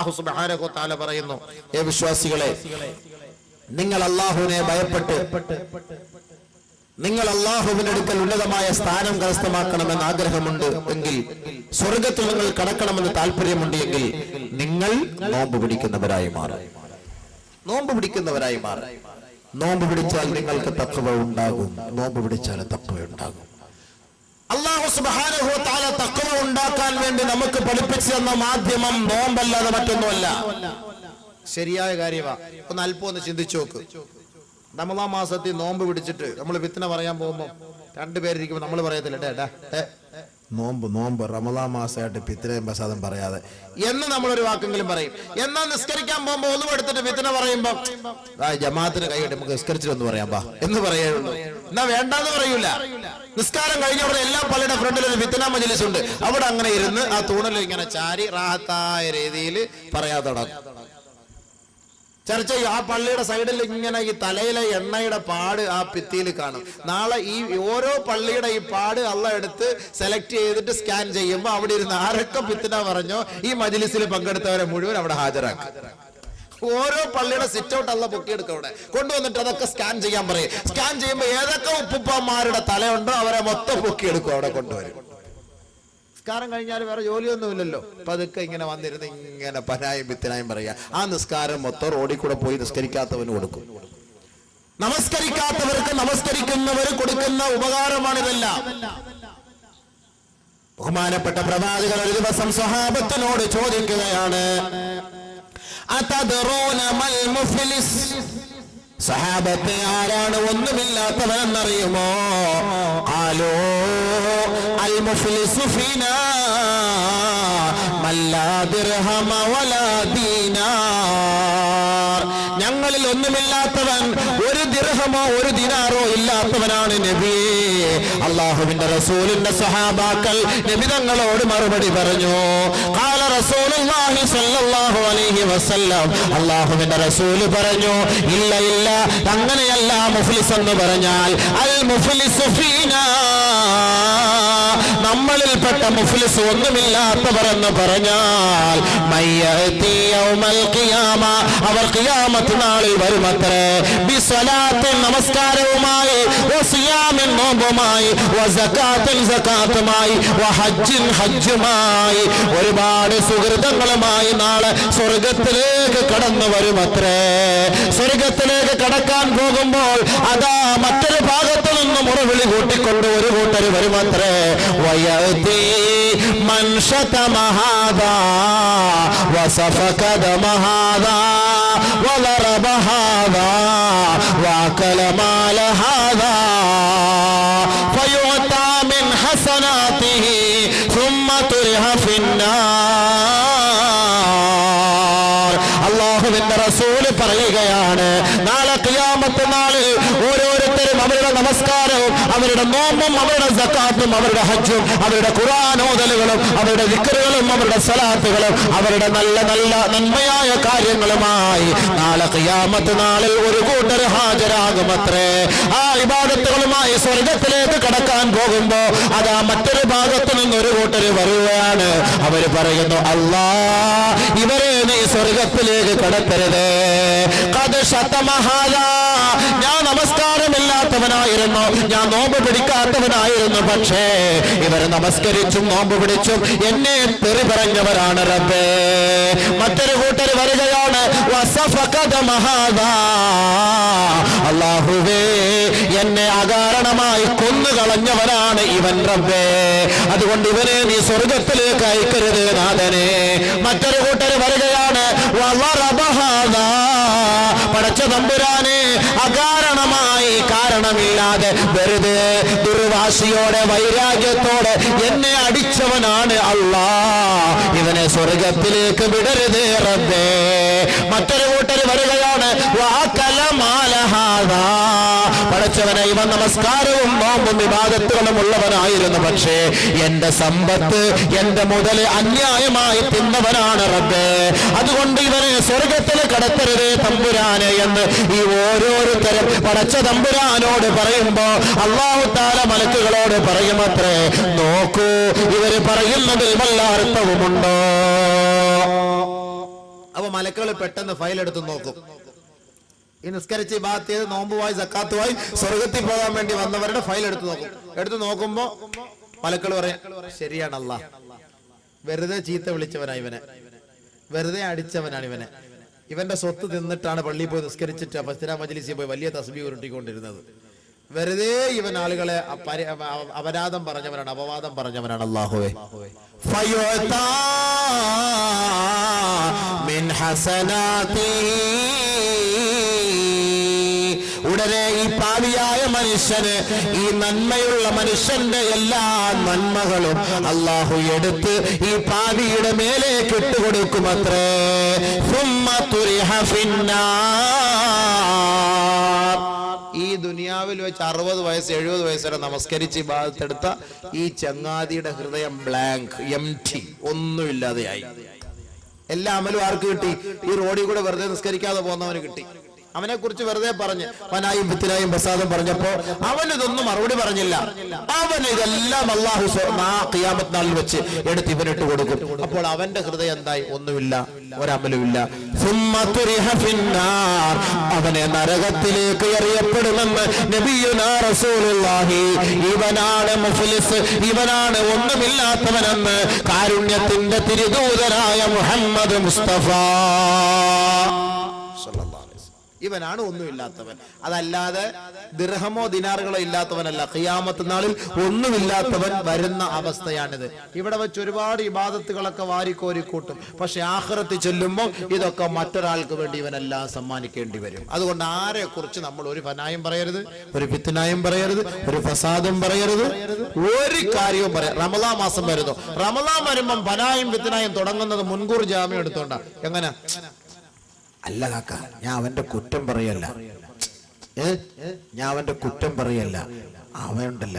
അല്ലാഹു സുബ്ഹാനഹു വ തആല പറയുന്നു, ഏ വിശ്വാസികളെ, നിങ്ങൾ അല്ലാഹുവിനെ ഭയപ്പെട്ട് നിങ്ങൾ അല്ലാഹുവിന്റെ അടുക്കൽ ഉന്നതമായ സ്ഥാനം കരസ്ഥമാക്കണമെന്ന് ആഗ്രഹമുണ്ട് എങ്കിൽ, സ്വർഗത്തിൽ നിങ്ങൾ കടക്കണമെന്ന് താല്പര്യമുണ്ട് എങ്കിൽ, നിങ്ങൾ നോമ്പ് പിടിക്കുന്നവരായി മാറും. നോമ്പ് പിടിക്കുന്നവരായി മാറും. നോമ്പ് പിടിച്ചാൽ നിങ്ങൾക്ക് തഖ്വ ഉണ്ടാകും. നോമ്പ് പിടിച്ചാൽ തഖ്വ ഉണ്ടാകും. അല്ലാഹു സുബ്ഹാനഹു വ തആല തഖ്വ ഉണ്ടാക്കാൻ വേണ്ടി നമുക്ക് പഠിപ്പിച്ചു തന്ന മാധ്യമം നോമ്പല്ലാതെ മറ്റൊന്നുമല്ല. ശരിയായ കാര്യമാണ്. ഒന്ന് അല്പം ഒന്ന് ചിന്തിച്ചു നോക്ക്. റമളാൻ മാസത്തിൽ നോമ്പ് പിടിച്ചിട്ട് നമ്മൾ വിത്തന പറയാൻ പോകുമ്പോൾ രണ്ടുപേരിരിക്കുമ്പോൾ നമ്മൾ പറയത്തില്ല, നോമ്പ് റമളാൻ മാസമായിട്ട് പിത്തനയും പ്രസാദം പറയാതെ എന്ന് നമ്മളൊരു വാക്കെങ്കിലും പറയും. എന്നാൽ നിസ്കരിക്കാൻ പോകുമ്പോൾ ഒന്നും എടുത്തിട്ട് വിത്തന പറയുമ്പോ ജമാഅത്തിന് കൈയിട്ട് നമുക്ക് നിസ്കരിച്ചിട്ടൊന്ന് പറയാം ബാ എന്ന് പറയുള്ളൂ. എന്നാ വേണ്ടാന്ന് പറയൂല. നിസ്കാരം കഴിഞ്ഞ അവിടെ എല്ലാ പള്ളിയുടെ ഫ്രണ്ടിൽ ഒരു വിത്തന മജ്‌ലിസ് ഉണ്ട്. അവിടെ അങ്ങനെ ഇരുന്ന് ആ തൂണൽ ഇങ്ങനെ ചാരി റാഹത്തായ രീതിയിൽ പറയാതെ തുടങ്ങും. ചർച്ച ചെയ്യും. ആ പള്ളിയുടെ സൈഡിൽ ഇങ്ങനെ ഈ തലയിലെ എണ്ണയുടെ പാട് ആ ഭിത്തിയിൽ കാണും. നാളെ ഈ ഓരോ പള്ളിയുടെ ഈ പാട് അള്ളാഹ് എടുത്ത് സെലക്ട് ചെയ്തിട്ട് സ്കാൻ ചെയ്യുമ്പോൾ അവിടെ ഇരുന്ന് ആരൊക്കെ ഭിത്തിന പറഞ്ഞോ ഈ മജ്‌ലിസിൽ പങ്കെടുത്തവരെ മുഴുവൻ അവിടെ ഹാജരാക്കും. ഓരോ പള്ളിയുടെ സിറ്റ് ഔട്ട് അള്ളാഹ് പൊക്കിയെടുക്കും. അവിടെ കൊണ്ടുവന്നിട്ട് അതൊക്കെ സ്കാൻ ചെയ്യാൻ പറയും. സ്കാൻ ചെയ്യുമ്പോൾ ഏതൊക്കെ ഉപ്പുപ്പന്മാരുടെ തലയുണ്ടോ അവരെ മൊത്തം പൊക്കിയെടുക്കും, അവിടെ കൊണ്ടുവരും. നിസ്കാരം കഴിഞ്ഞാൽ വേറെ ജോലിയൊന്നുമില്ലല്ലോ. അപ്പൊ അതൊക്കെ ഇങ്ങനെ വന്നിരുന്ന് ഇങ്ങനെ പനായും വിത്തനായും പറയാ. ആ നിസ്കാരം മൊത്തം റോഡിൽ കൂടെ പോയി നിസ്കരിക്കാത്തവന് കൊടുക്കും. നമസ്കരിക്കാത്തവർക്ക് നമസ്കരിക്കുന്നവർ കൊടുക്കുന്ന ഉപകാരമാണിതെല്ലാം. ബഹുമാനപ്പെട്ട പ്രവാചകൻ ഒരു ദിവസം സ്വഹാബത്തിനോട് ചോദിക്കുകയാണ്, അതദ്റൂന മൽ മുഫ്ലിസ്, സഹാബത്തെ ആരാണ് ഒന്നുമില്ലാത്തവനെന്നറിയുമോ? ഖാലൂ അൽ മുഫ്ലിസു ഫീനാ മല്ലാ ദിർഹമ വലാ ദീനാർ, ഞങ്ങളിൽ ഒന്നുമില്ലാത്തവൻ ഒരു ദിർഹമോ ഒരു ദിനാറോ ഇല്ലാത്തവനാണ് നബിയേ. അല്ലാഹുവിന്റെ റസൂലിന്റെ സഹാബാക്കൾ നബി തങ്ങളോട് മറുപടി പറഞ്ഞു. ഖാല റസൂലുള്ളാഹി സ്വല്ലല്ലാഹു അലൈഹി വസല്ലം, അല്ലാഹുവിന്റെ റസൂൽ പറഞ്ഞു, ഇല്ല ഇല്ല, അങ്ങനെയല്ല. മുഫ്ലിസ് എന്ന് പറഞ്ഞാൽ അൽ മുഫ്ലിസു ഫീനാ, നമ്മളിൽപ്പെട്ട മുഫ്ലിസ് ഒന്നുമില്ലാത്തവർ എന്ന് പറഞ്ഞാൽ മയ്യതി യൗമൽ ഖിയാമ, അവർ ഖിയാമത്ത് നാളിൽ വരുമത്രേ, ബിസ്സലാത്തിൻ നമസ്കാരവുമായി, വസിയാമിൻ നോമ്പുമായി, വസകാത്തിൻ സകാത്തുമായി, വഹജ്ജിൻ ഹജ്ജുമായി, ഒരുപാട് സുഹൃതങ്ങളുമായി നാളെ സ്വർഗത്തിലേക്ക് കടന്നു വരുമത്രേ. സ്വർഗത്തിലേക്ക് കടക്കാൻ പോകുമ്പോൾ അതാ മറ്റൊരു ഭാഗത്തു നിന്ന് മുറവിളി കൂട്ടിക്കൊണ്ട് ഒരു കൂട്ടർ വരുമത്രേ. വയതി മൻഷതമഹാദാ വസഫകദമഹാദാ വലറബഹാദാ വകലമാലഹാദാ ഫയുഅതാ മിൻ ഹസനാതിഹി ثم തുരിഹ ഫിന്നാർ. അല്ലാഹുവിന്റെ റസൂൽ പറയുകയാണ്, നാളെ ഖിയാമത്ത് നാളിൽ ഓരോരുത്തരും അവരുടെ നമസ്കാരവും അവരുടെ നോമ്പും അവരുടെ സകാത്തും അവരുടെ ഹജ്ജും അവരുടെ ഖുർആൻ ഓതലുകളും അവരുടെ ദിക്റുകളും അവരുടെ സലാത്തുകളും അവരുടെ നല്ല നല്ല നന്മയായ കാര്യങ്ങളുമായി നാളെ ഖിയാമത്ത് നാളിൽ ഒരു കൂട്ടർ ഹാജരാകുമത്രേ. ആ ഇബാദത്തുകളുമായി സ്വർഗത്തിലേക്ക് കടക്കാൻ പോകുമ്പോ അതാ മറ്റൊരു ഭാഗത്തു നിന്ന് ഒരു കൂട്ടർ വരുകയാണ്. അവര് പറയുന്നു, അല്ലാ, ഇവരെ നീ സ്വർഗത്തിലേക്ക് കടത്തരുത്. ഞാൻ നമസ്കാരമില്ലാത്തവനായിരുന്നു, ഞാൻ നോമ്പ് പിടിക്കാത്തവനായിരുന്നു, പക്ഷേ ഇവർ നമസ്കരിച്ചും നോമ്പ് പിടിച്ചും എന്നെ തെറി പറഞ്ഞവരാണ് റബ്ബേ. മറ്റൊരു കൂട്ടർ വരികയാണ്, അല്ലാഹുവേ, എന്നെ അകാരണമായി കൊന്നുകളഞ്ഞവനാണ് ഇവൻ റബ്ബേ, അതുകൊണ്ട് ഇവനെ നീ സ്വർഗത്തിലേക്ക് അയക്കരുത് നാഥനെ. മറ്റൊരു കൂട്ടർ വരികയാണ്, പടച്ച തമ്പുരാനെ, അകാരണമായി കാരണമില്ലാതെ വെറുതെ ദുർവാശിയോടെ വൈരാഗ്യത്തോടെ എന്നെ അടിച്ചവനാണ് അല്ലാ, ഇവനെ സ്വർഗത്തിലേക്ക് വിടരുത് റബ്ബേ. മറ്റൊരു കൂട്ടർ വരികയാണ്, പടച്ചവനെ, ഇവൻ നമസ്കാരവും നോമ്പും വിവാദത്തുകളും ഉള്ളവനായിരുന്നു, പക്ഷേ എന്റെ സമ്പത്ത് എന്റെ മുതൽ അന്യായമായി തിന്നവനാണ് റബ്ബേ, അതുകൊണ്ട് ഇവനെ സ്വർഗത്തിൽ കടത്തരുതേ തമ്പുരാനെ എന്ന് ഈ ഓരോരുത്തരും പടച്ച തമ്പുരാനോട് പറയുമ്പോ അല്ലാഹു തആല മലക്കുകളോട് പറയുമത്രേ, നോക്കൂ, ഇവര് പറയുന്നതിൽ വല്ല അർത്ഥവുമുണ്ടോ? മലക്കുകൾ പെട്ടെന്ന് ഫയൽ എടുത്ത് നോക്കും. ഈ നിസ്കരിച്ച് ഇബാദത്ത് ചെയ്ത് നോമ്പുമായി സക്കാത്തുമായി സ്വർഗത്തിൽ പോകാൻ വേണ്ടി വന്നവരുടെ ഫയൽ എടുത്ത് നോക്കുമ്പോ മലക്കുകൾ പറയാം, ശരിയാണ് അല്ലാഹ്, വെറുതെ ചീത്ത വിളിച്ചവനാ ഇവനെ, വെറുതെ അടിച്ചവനാണ് ഇവനെ, ഇവന്റെ സ്വത്ത് തിന്നിട്ടാണ് പള്ളിയിൽ പോയി നിസ്കരിച്ചിട്ട് ഫസ്തിന മജ്ലിസിൽ പോയി വലിയ തസ്ബീഹ് ഉരുട്ടിക്കൊണ്ടിരുന്നത്, വെറുതെ ഇവൻ ആളുകളെ അപരാധം പറഞ്ഞവനാണ്, അപവാദം പറഞ്ഞവനാണ്. അല്ലാഹുവേ ഉടനെ ഈ പാപിയായ മനുഷ്യന്, ഈ നന്മയുള്ള മനുഷ്യന്റെ എല്ലാ നന്മകളും അല്ലാഹു എടുത്ത് ഈ പാപിയുടെ മേലേക്ക് ഇട്ടുകൊടുക്കുമത്രേ. ഈ ദുനിയാവിൽ വെച്ച് 60 വയസ്സ് 70 വയസ്സ് വരെ നമസ്കരിച്ച് ഇബാദത്തെടുത്ത ഈ ചങ്ങാതിയുടെ ഹൃദയം ബ്ലാങ്ക്, എംപ്റ്റി, ഒന്നുമില്ലാതെയായി. എല്ലാ അമലും ആർക്ക് കിട്ടി? ഈ റോഡിൽ കൂടെ വെറുതെ നിസ്കരിക്കാതെ പോകുന്നവന് കിട്ടി. അവനെ കുറിച്ച് വെറുതെ പറഞ്ഞ് ഫനായും ഫിത്നായും ഫസാദും പറഞ്ഞപ്പോ അവനിതൊന്നും മറുപടി പറഞ്ഞില്ല. അവൻ ഇതെല്ലാം അല്ലാഹു ഖിയാമത്ത് നാളിൽ വെച്ച് എടുത്ത് ഇവനിട്ട് കൊടുക്കും. അപ്പോൾ അവന്റെ ഹൃദയം എന്തായി? ഒന്നുമില്ല, ഒരമലുമില്ല. അവനെ നരകത്തിലേക്ക് എറിയപ്പെടുമെന്ന് നബിയുനാ റസൂലുള്ളാഹി. ഇവനാണ് മുഫ്ലിസ്, ഇവനാണ് ഒന്നുമില്ലാത്തവനെന്ന് കാരുണ്യത്തിന്റെ തിരുദൂതനായ മുഹമ്മദ് മുസ്തഫ. ഇവനാണ് ഒന്നുമില്ലാത്തവൻ, അതല്ലാതെ ദിർഹമോ ദിനാറുകളോ ഇല്ലാത്തവനല്ല. ഖിയാമത്ത് നാളിൽ ഒന്നുമില്ലാത്തവൻ വരുന്ന അവസ്ഥയാണിത്. ഇവിടെ വെച്ച് ഒരുപാട് ഇബാദത്തുകളൊക്കെ വാരിക്കോരി കൂട്ടും, പക്ഷെ ആഖിറത്തിൽ ചെല്ലുമ്പോൾ ഇതൊക്കെ മറ്റൊരാൾക്ക് വേണ്ടി ഇവനെല്ലാം സമ്മാനിക്കേണ്ടി വരും. അതുകൊണ്ട് ആരെ കുറിച്ച് നമ്മൾ ഒരു ഫനായും പറയരുത്, ഒരു ഫിത്നായും പറയരുത്, ഒരു ഫസാദും പറയരുത്, ഒരു കാര്യവും പറയാം. റമളാൻ മാസം വരുന്നു, റമളാൻ വരുമ്പം ഫനായും ഫിത്നായും തുടങ്ങുന്നത് മുൻകൂർ ജാമ്യം എടുത്തോണ്ടാ. എങ്ങനെ? അല്ല കാക്ക, ഞാൻ അവന്റെ കുറ്റം പറയല്ല, ഞാൻ അവന്റെ കുറ്റം പറയല്ല, അവനുണ്ടല്ല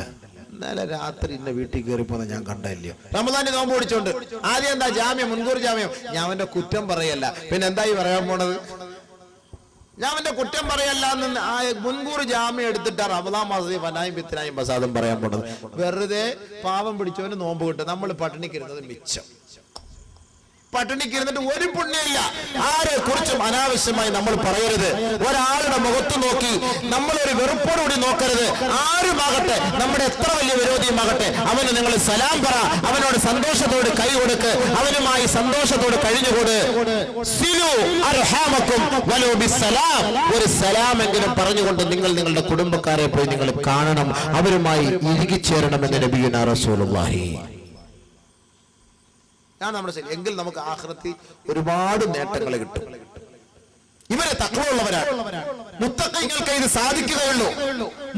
ഇന്നലെ രാത്രി ഇന്ന വീട്ടിൽ കയറി പോന്ന ഞാൻ കണ്ടല്ലയോ, റമളാനിൽ നോമ്പ് പിടിച്ചോണ്ട്. ആദ്യം എന്താ ജാമ്യം, മുൻകൂർ ജാമ്യം. ഞാൻ അവന്റെ കുറ്റം പറയല്ല, പിന്നെ എന്തായി പറയാൻ പോണത്? ഞാൻ അവന്റെ കുറ്റം പറയല്ല എന്ന് മുൻകൂർ ജാമ്യം എടുത്തിട്ടാ റമളാൻ മാസത്തിൽ ഫനായും ഫിത്നായും ഫസാദും പറയാൻ പോണത്. വെറുതെ പാവം പിടിച്ചവന് നോമ്പ് കിട്ടും, നമ്മൾ പട്ടിണിക്കിരുന്നത് മിച്ചം. പട്ടിണിക്കിരുന്നിട്ട് ഒരു പുണ്യമില്ല. ആരെ കുറിച്ചും അനാവശ്യമായി നമ്മൾ പറയരുത്. ഒരാളുടെ മുഖത്ത് നോക്കി നമ്മളൊരു വെറുപ്പോടുകൂടി നോക്കരുത്. ആരുമാകട്ടെ, നമ്മുടെ എത്ര വലിയ വിരോധിയുമാകട്ടെ, അവന് നിങ്ങൾ സലാം പറ, അവനോട് സന്തോഷത്തോട് കൈ കൊടുക്ക്, അവനുമായി സന്തോഷത്തോട് കഴിഞ്ഞുകൂട്. ഒരു സലാമെങ്കിലും പറഞ്ഞുകൊണ്ട് നിങ്ങൾ നിങ്ങളുടെ കുടുംബക്കാരെ പോയി നിങ്ങൾ കാണണം, അവരുമായി ഇഴുകിച്ചേരണമെന്ന് നബിയുനാ റസൂലുള്ളാഹി. നമ്മുടെ ശരി എങ്കിൽ നമുക്ക് ആഖിറത്തിൽ ഒരുപാട് നേട്ടങ്ങൾ കിട്ടും. ഇവരെ തഖ്വയുള്ളവരാണ്. മുത്തഖീങ്ങൾക്ക് ഇത് സാധിക്കുകയുള്ളൂ,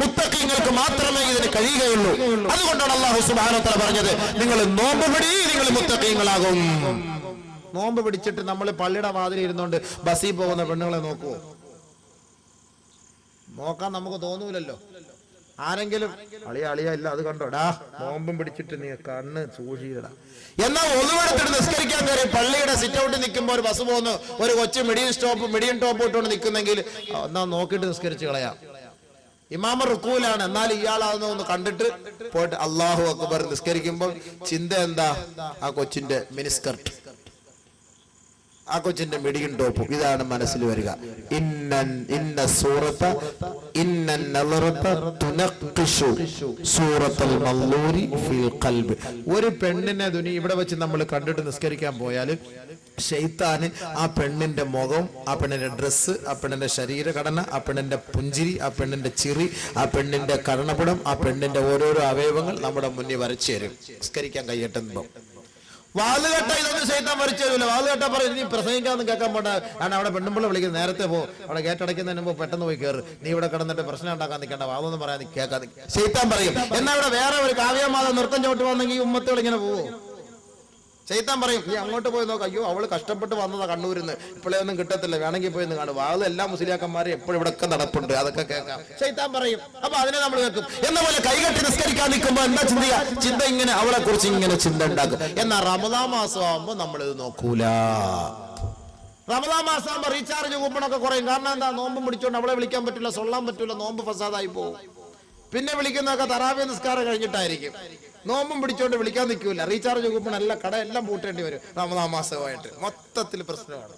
മുത്തഖീങ്ങൾക്ക് മാത്രമേ ഇതിന് കഴിയുകയുള്ളൂ. അതുകൊണ്ടാണ് അല്ലാഹു സുബ്ഹാനഹു വ തആല പറഞ്ഞത്, നിങ്ങൾ നോമ്പ് പിടി, നിങ്ങൾ മുത്തഖീങ്ങളാകും. നോമ്പ് പിടിച്ചിട്ട് നമ്മൾ പള്ളിയുടെ വാതിലിൽ ഇരുന്നുകൊണ്ട് ബസ്സിൽ പോകുന്ന പെണ്ണുങ്ങളെ നോക്കുവോ? നോക്കാൻ നമുക്ക് തോന്നൂലല്ലോ. ആരെങ്കിലും അളിയ ഇല്ല, അത് കണ്ടോടാ, നോമ്പും പിടിച്ചിട്ട് നീ കണ്ണ് സൂക്ഷിക്കടാ. എന്നാൽ ഒന്നുമെടുത്തിട്ട് നിസ്കരിക്കാൻ കയറി പള്ളിയുടെ സിറ്റ് ഔട്ടിൽ നിൽക്കുമ്പോൾ ഒരു ബസ് പോകുന്നു, ഒരു കൊച്ചു മിഡിയൻ ടോപ്പ് ഇട്ടുകൊണ്ട് നിൽക്കുന്നെങ്കിൽ എന്നാ നോക്കിയിട്ട് നിസ്കരിച്ച് കളയാം. ഇമാമ റുക്കൂലാണ്, എന്നാൽ ഇയാളാണെന്ന് ഒന്ന് കണ്ടിട്ട് പോയിട്ട് അല്ലാഹു അക്ബർ നിസ്കരിക്കുമ്പോൾ ചിന്ത എന്താ? ആ കൊച്ചിന്റെ മിനിസ്കർട്ട്, ആ കൊച്ചിന്റെ മിഡിയൻ ടോപ്പ്, ഇതാണ് മനസ്സിൽ വരിക. ഒരു പെണ്ണിനെ ഇവിടെ വെച്ച് നമ്മൾ കണ്ടിട്ട് നിസ്കരിക്കാൻ പോയാൽ ശൈത്താന് ആ പെണ്ണിന്റെ മുഖം, ആ പെണ്ണിന്റെ ഡ്രസ്സ്, ആ പെണ്ണിന്റെ ശരീരഘടന, ആ പെണ്ണിന്റെ പുഞ്ചിരി, ആ പെണ്ണിന്റെ ചിറി, ആ പെണ്ണിന്റെ കർണപുടം, ആ പെണ്ണിന്റെ ഓരോരോ അവയവങ്ങൾ നമ്മുടെ മുന്നിൽ വരച്ചു തരും നിസ്കരിക്കാൻ കൈയ്യെട്ടുമ്പോ. വാളുകെട്ട ഇതൊന്നും ശൈത്താൻ വരച്ചു തരൂല. വാളുകെട്ട പറയും നീ പ്രസംഗിക്കാന്ന് കേൾക്കാൻ പോണ്ട, കാരണം അവിടെ പെണ്ണുമ്പിള്ള വിളിക്കുന്നത്, നേരത്തെ പോ, അവിടെ ഗേറ്റടയ്ക്കുന്നതിന് മുമ്പ് പെട്ടെന്ന് പോയി കയറ്, നീ ഇവിടെ കിടന്നിട്ട് പ്രശ്നം ഉണ്ടാക്കാൻ നിൽക്കേണ്ട, വാളൊന്നും പറയാൻ കേൾക്കാൻ ശൈത്താൻ പറയും. എന്നാൽ ഇവിടെ വേറെ ഒരു കാവ്യമാത നൃത്തം ചവിട്ട് വന്നെങ്കിൽ ഈ ഉമ്മത്തുകൾ ഇങ്ങനെ പോവോ? ശൈത്താൻ പറയും നീ അങ്ങോട്ട് പോയി നോക്കാം, അയ്യോ അവള് കഷ്ടപ്പെട്ട് വന്നതാ കണ്ണൂരിന്ന്, ഇപ്പോഴേ ഒന്നും കിട്ടത്തില്ല, വേണമെങ്കിൽ പോയി കാണും, വാള് എല്ലാ മുസ്ലിയാക്കന്മാരും എപ്പോഴും ഇവിടെയൊക്കെ നടപ്പുണ്ട്, അതൊക്കെ കേൾക്കാം. ശൈത്താൻ പറയും, അപ്പൊ അതിനെ നമ്മൾ കേൾക്കും. എന്ന പോലെ കൈകെട്ടി നിസ്കരിക്കാൻ നിൽക്കുമ്പോ എന്താ ചിന്ത ഇങ്ങനെ അവളെ കുറിച്ച് ഇങ്ങനെ ചിന്ത ഉണ്ടാക്കും. എന്നാൽ റമളാൻ മാസം ആകുമ്പോ നമ്മളിത് നോക്കൂല. റമളാൻ മാസം ആകുമ്പോ റീചാർജ് കൂപ്പണൊക്കെ കുറയും. കാരണം എന്താ? നോമ്പ് പിടിച്ചോണ്ട് അവളെ വിളിക്കാൻ പറ്റില്ല, സൊല്ലാൻ പറ്റൂല, നോമ്പ് ഫസാദായി പോകും. പിന്നെ വിളിക്കുന്നതൊക്കെ തറാവീഹ് നിസ്കാരം കഴിഞ്ഞിട്ടായിരിക്കും. നോമ്പും പിടിച്ചോണ്ട് വിളിക്കാൻ നിൽക്കൂല. റീചാർജ് കൂപ്പൺ എല്ലാം കട എല്ലാം പൂട്ടേണ്ടി വരും റമളാൻ മാസമായിട്ട്. മൊത്തത്തിൽ പ്രശ്നമാണ്.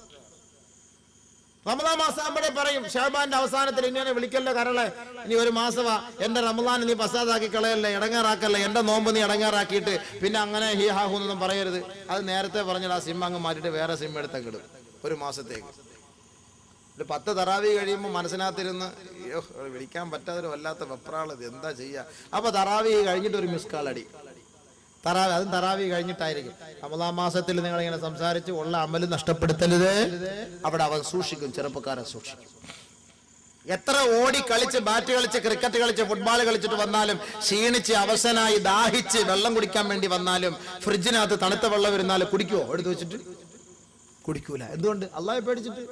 റമദാൻ മാസം ആകുമ്പോഴേ പറയും ഷഅബാന്റെ അവസാനത്തിൽ ഇങ്ങനെ വിളിക്കല്ലേ കരളെ, ഇനി ഒരു മാസമാ, എന്റെ റമദാൻ നീ പസാദാക്കി കളയല്ലേ, ഇടങ്ങാറാക്കല്ലേ, എന്റെ നോമ്പ് നീ ഇടങ്ങാറാക്കിയിട്ട് പിന്നെ അങ്ങനെ ഹി ഹാഹു എന്നൊന്നും പറയരുത്. അത് നേരത്തെ പറഞ്ഞാൽ ആ സിം അങ്ങ് മാറ്റിയിട്ട് വേറെ സിം എടുത്തൊക്കെ ഇടും ഒരു മാസത്തേക്ക്. ഒരു 10 തറാവി കഴിയുമ്പോൾ മനസ്സിനകത്തിരുന്ന് അയ്യോ വിളിക്കാൻ പറ്റാതൊരു വല്ലാത്ത വെപ്രാളത് എന്താ ചെയ്യുക. അപ്പൊ തറാവി കഴിഞ്ഞിട്ട് ഒരു മിസ് കാൾ അടി, അതും തറാവി കഴിഞ്ഞിട്ടായിരിക്കും. റമദാൻ മാസത്തിൽ നിങ്ങൾ ഇങ്ങനെ സംസാരിച്ച് ഉള്ള അമല് നഷ്ടപ്പെടുത്തരുത്. അവിടെ അവൻ സൂക്ഷിക്കും, ചെറുപ്പക്കാരൻ സൂക്ഷിക്കും. എത്ര ഓടി കളിച്ച് ബാറ്റ് കളിച്ച് ക്രിക്കറ്റ് കളിച്ച് ഫുട്ബോൾ കളിച്ചിട്ട് വന്നാലും ക്ഷീണിച്ച് അവശനായി ദാഹിച്ച് വെള്ളം കുടിക്കാൻ വേണ്ടി വന്നാലും ഫ്രിഡ്ജിനകത്ത് തണുത്ത വെള്ളം വരുന്നാലും കുടിക്കുവോ? എടുത്തു വെച്ചിട്ട് കുടിക്കൂല. എന്തുകൊണ്ട്? അള്ളാഹെ പേടിച്ചിട്ട്.